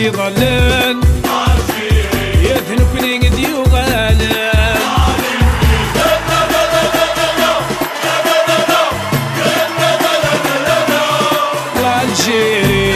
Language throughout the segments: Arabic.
دي ضلان يا ذنبني دي وغالان الجيري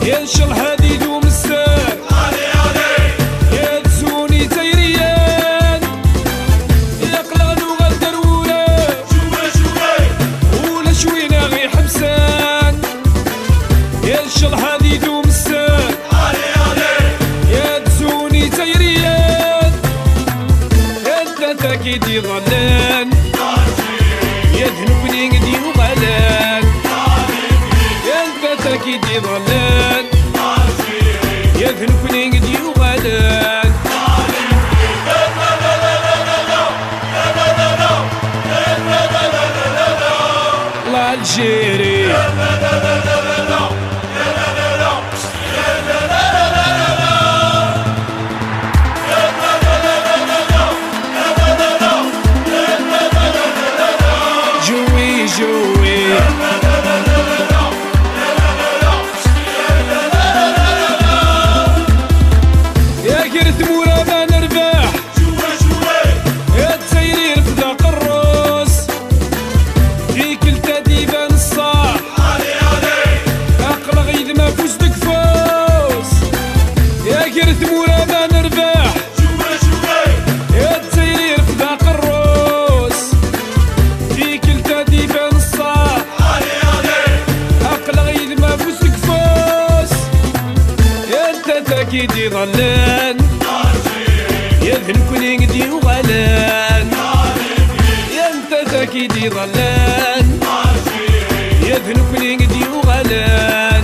ينشل هادي دوم السان علي علي يا تزوني تيريان يا قلغلو غالدروله شوي شوي ولا شوينا غي حبسان ينشل هادي دوم السان علي علي يا تزوني تيريان انت تاكيدي ظلان يا ذنوبني قدي وغلان انت تاكيدي ظلان يا ذنبني قدي وغلان الله الجيري جوي جوي تمورا ما نرباح شوي شوي يا تسيرير في ذاق الروس فيك التديبان الصاح علي علي اقلق اذا ما فوزتك فوز يا كير تمورا ما نرباح شوي شوي يا تسيرير في ذاق الروس فيك التديبان الصاح علي علي اقلق اذا ما فوزتك فوز يا انت تاكيدي ظلان يا ذنبني قدي وغلان يا انت تاكيدي ظلان يا ذنبني قدي وغلان